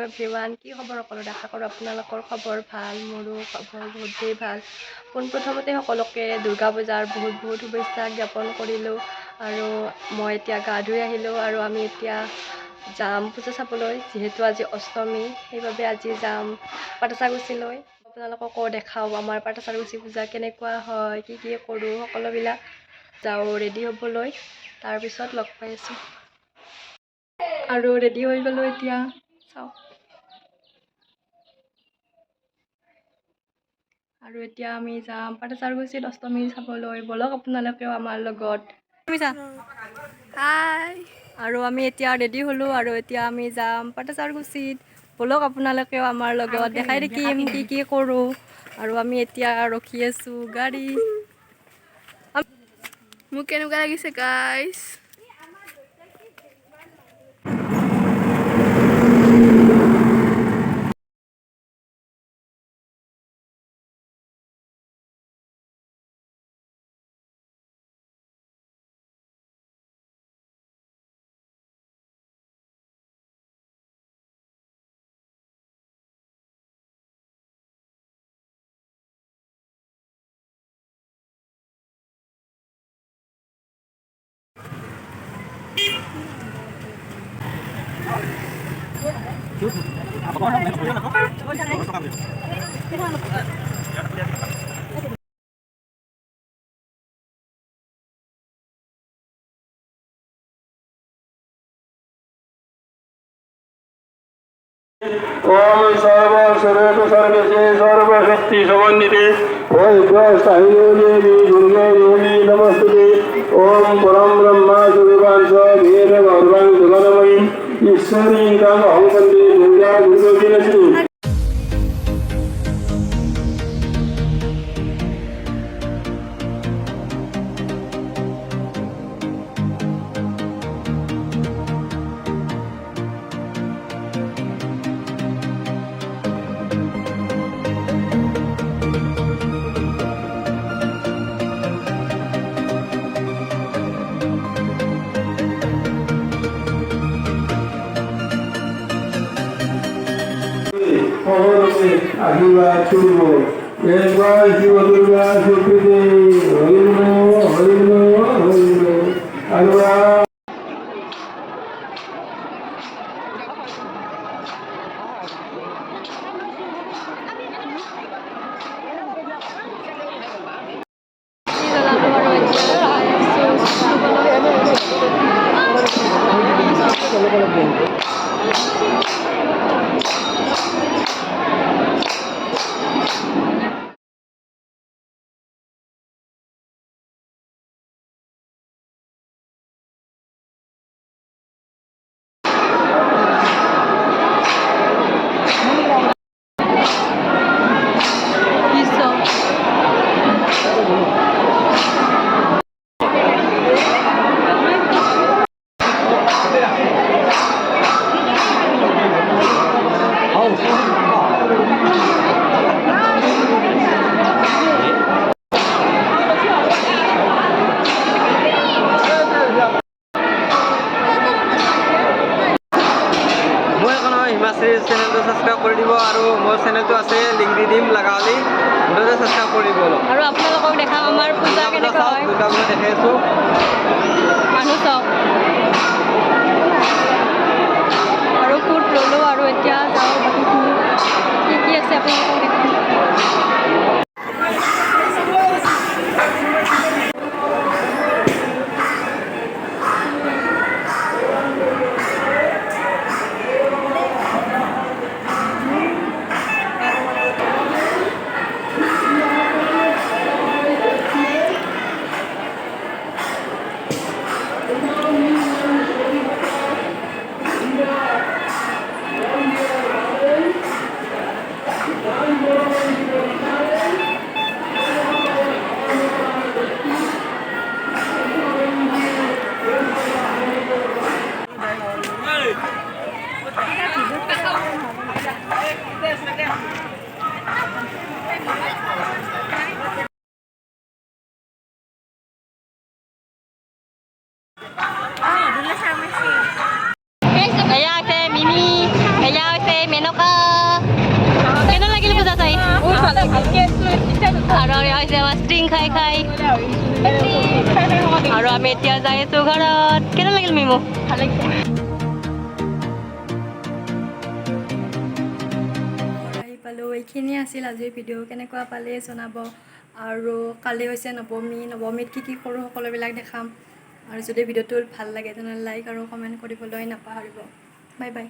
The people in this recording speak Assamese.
এভৰিৱান, কি খবৰ সকলোৰে? আশা কৰোঁ আপোনালোকৰ খবৰ ভাল। মোৰো খবৰ বহুতেই ভাল। পোনপ্ৰথমতে সকলোকে দুৰ্গা পূজাৰ বহুত শুভেচ্ছা জ্ঞাপন কৰিলোঁ। আৰু মই এতিয়া গা ধুই আহিলোঁ আৰু আমি এতিয়া যাম পূজা চাবলৈ। যিহেতু আজি অষ্টমী, সেইবাবে আজি যাম পাটাচাকুছিলৈ। আপোনালোককো দেখাওঁ আমাৰ পাটাচাকুছি পূজা কেনেকুৱা হয়, কি কৰোঁ, সকলোবিলাক যাওঁ ৰেডি হ'বলৈ। তাৰপিছত লগ পাই আছোঁ আৰু ৰেডি হৈ গ'লোঁ এতিয়া। চাওঁ আৰু এতিয়া আমি যাম পাটাচাকুছিত অষ্টমী চাবলৈ। বলক আপোনালোকেও আমাৰ লগত। হাই আৰু আমি এতিয়া ৰেডি হ'লোঁ আৰু এতিয়া আমি যাম পাটাচাকুছিত। বলক আপোনালোকেও আমাৰ লগত, দেখাই থাকিম কি কৰোঁ। আৰু আমি এতিয়া ৰখি আছোঁ গাড়ী। মোক কেনেকুৱা লাগিছে গাইছ? ओम सर्व सर्वेश सर्वेशे सर्वशक्ति समन्विते वैद्यस्थायिनो देवी दुर्गे देवी नमस्ते। ओम परम ब्रह्मा सुदेवांश वेद भगवान जगन्मयी ईश्वरी काम हंसन्ते दुर्गा दुर्गोपीनश्री। आशीर्वाद शुभ शिव दुर्गा सुप्रीते हरिनो अनुराग চেনেলটো সাবস্ক্রাইব কৰি দিব আৰু মোৰ চেনেলটো আছে লিংক দি দিম লগা হ'লে মুঠতে সাবস্ক্ৰাইব কৰি দিব। আৰু আপোনালোকক দেখাম আমাৰ পূজা কেনেকুৱা হয়। দুটা পূজা দেখাই আছোঁ, মানুহ চাওক। আৰু ফুট ল'লোঁ আৰু এতিয়া যাওঁ বাকীখিনি কি আছে আপোনালোকক দেখাম। পুডিং খাই খাই আৰু আমি এতিয়া যাই আছোঁ ঘৰত। কেনে লাগিল মিমু? ভাল লাগিছে। আহি পালোঁ, এইখিনিয়ে আছিল আজিৰ ভিডিঅ'। কেনেকুৱা পালে জনাব। আৰু কালি হৈছে নৱমীত কি কৰোঁ সকলোবিলাক দেখাম। আৰু যদি ভিডিঅ'টো ভাল লাগে তেনেহ'লে লাইক আৰু কমেণ্ট কৰিবলৈ নাপাহৰিব। Bye bye.